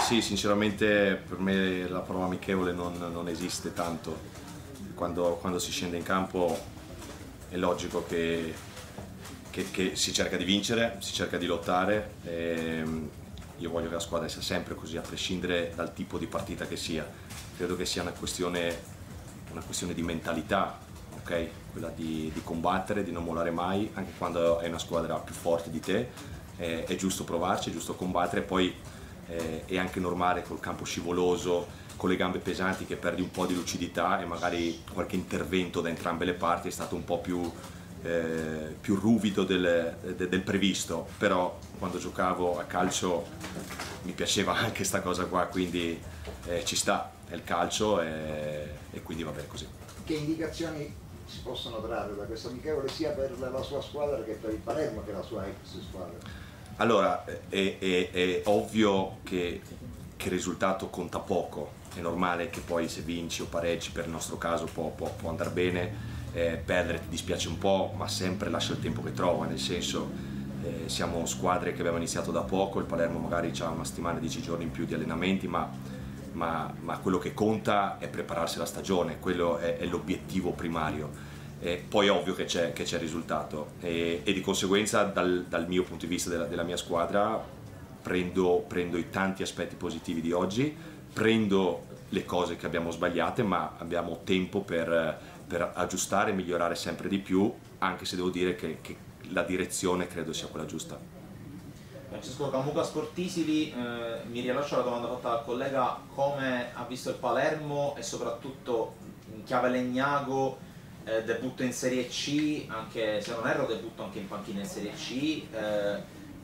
sì, sinceramente per me la parola amichevole non esiste tanto. Quando si scende in campo è logico che si cerca di vincere, si cerca di lottare. Io voglio che la squadra sia sempre così, a prescindere dal tipo di partita che sia. Credo che sia una questione di mentalità, okay? Quella di combattere, di non mollare mai, anche quando è una squadra più forte di te. È giusto provarci, è giusto combattere, poi è anche normale col campo scivoloso, con le gambe pesanti, che perdi un po' di lucidità e magari qualche intervento da entrambe le parti è stato un po' più ruvido del previsto, però quando giocavo a calcio mi piaceva anche sta cosa qua, quindi ci sta, è il calcio e quindi va bene così. Che indicazioni si possono trarre da questo amichevole sia per la sua squadra che per il Palermo, che è la sua ex squadra? Allora, è ovvio che il risultato conta poco, è normale che poi se vinci o pareggi, per il nostro caso può andare bene, perdere ti dispiace un po', ma sempre lascia il tempo che trova, nel senso siamo squadre che abbiamo iniziato da poco, il Palermo magari ha una settimana, 10 giorni in più di allenamenti, ma quello che conta è prepararsi alla stagione, quello è l'obiettivo primario. Poi è ovvio che c'è il risultato e di conseguenza dal mio punto di vista della mia squadra prendo i tanti aspetti positivi di oggi, prendo le cose che abbiamo sbagliate, ma abbiamo tempo per aggiustare e migliorare sempre di più, anche se devo dire che la direzione credo sia quella giusta. Francesco Camuca Sportisili, mi rilascio la domanda fatta dal collega: come ha visto il Palermo e soprattutto in chiave Legnago, debutto in Serie C, anche se non erro debutto anche in panchina in Serie C,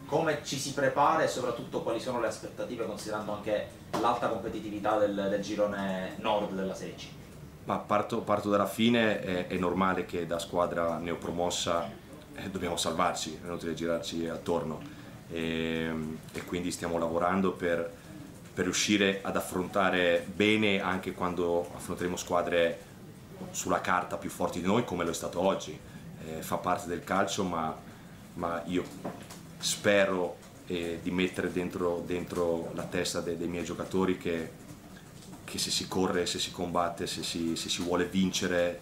come ci si prepara e soprattutto quali sono le aspettative considerando anche l'alta competitività del girone nord della Serie C? Ma parto dalla fine, è normale che da squadra neopromossa dobbiamo salvarci, è inutile girarci attorno e quindi stiamo lavorando per riuscire ad affrontare bene anche quando affronteremo squadre sulla carta più forti di noi, come lo è stato oggi. Fa parte del calcio, ma io spero di mettere dentro la testa dei miei giocatori che se si corre, se si combatte, se si vuole vincere,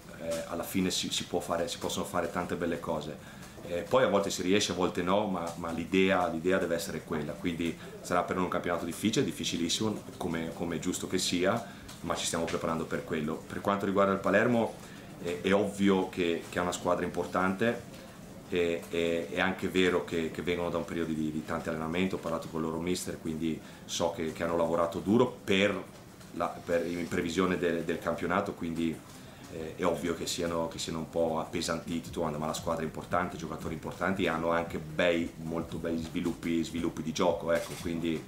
alla fine si possono fare tante belle cose. Poi a volte si riesce, a volte no, ma l'idea deve essere quella, quindi sarà per noi un campionato difficilissimo, come è giusto che sia, ma ci stiamo preparando per quello. Per quanto riguarda il Palermo, è ovvio che è una squadra importante, è anche vero che vengono da un periodo di tanti allenamenti, ho parlato con il loro mister, quindi so che hanno lavorato duro in previsione del campionato, quindi è ovvio che siano un po' appesantiti, ma la squadra è importante, giocatori importanti e hanno anche molto bei sviluppi di gioco, ecco, quindi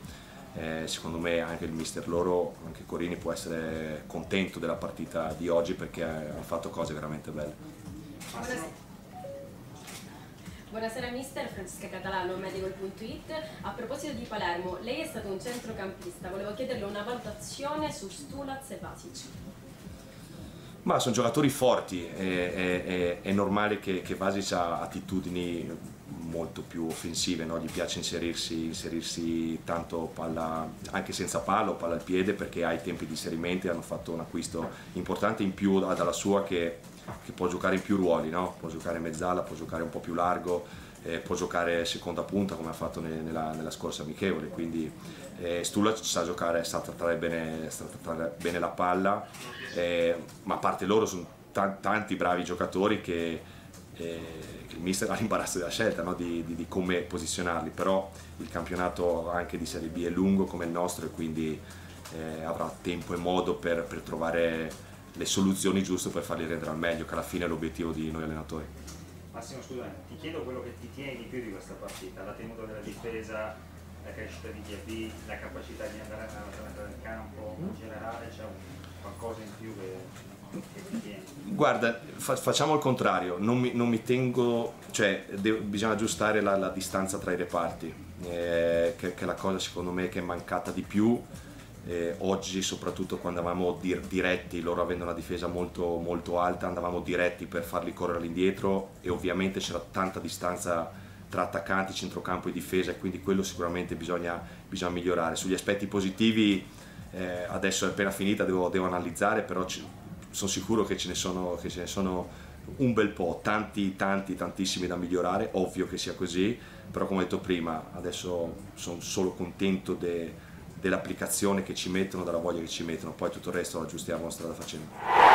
secondo me anche il mister loro, anche Corini, può essere contento della partita di oggi perché hanno fatto cose veramente belle. Buonasera mister, Francesca Catalano, Medical.it. A proposito di Palermo, lei è stato un centrocampista, volevo chiederle una valutazione su Stulac e Vasic. Ma sono giocatori forti, è normale che Vasic ha attitudini molto più offensive, no? Gli piace inserirsi tanto palla, anche senza palla o palla al piede, perché ha i tempi di inserimento, hanno fatto un acquisto importante in più dalla sua che può giocare in più ruoli, no? Può giocare mezzala, può giocare un po' più largo, può giocare seconda punta come ha fatto nella scorsa amichevole, quindi Stulac sa trattare bene la palla, ma a parte loro sono tanti bravi giocatori che il mister ha l'imbarazzo della scelta, no? di come posizionarli, però il campionato anche di Serie B è lungo come il nostro e quindi avrà tempo e modo per trovare le soluzioni giuste per farli rendere al meglio, che alla fine è l'obiettivo di noi allenatori. Massimo, scusami, ti chiedo quello che ti tieni di più di questa partita: la tenuta della difesa, la crescita di Diaby, la capacità di andare nel campo, in generale c'è qualcosa in più che ti tieni? Guarda, facciamo il contrario, non mi tengo, cioè bisogna aggiustare la distanza tra i reparti, che è la cosa secondo me che è mancata di più. Oggi, soprattutto quando andavamo diretti, loro avendo una difesa molto, molto alta, andavamo diretti per farli correre all'indietro e ovviamente c'era tanta distanza tra attaccanti, centrocampo e difesa, e quindi quello sicuramente bisogna migliorare. Sugli aspetti positivi adesso è appena finita, devo analizzare, però sono sicuro che ce ne sono un bel po', tantissimi da migliorare, ovvio che sia così, però come ho detto prima, adesso sono solo contento dell'applicazione che ci mettono, della voglia che ci mettono, poi tutto il resto lo aggiustiamo strada facendo.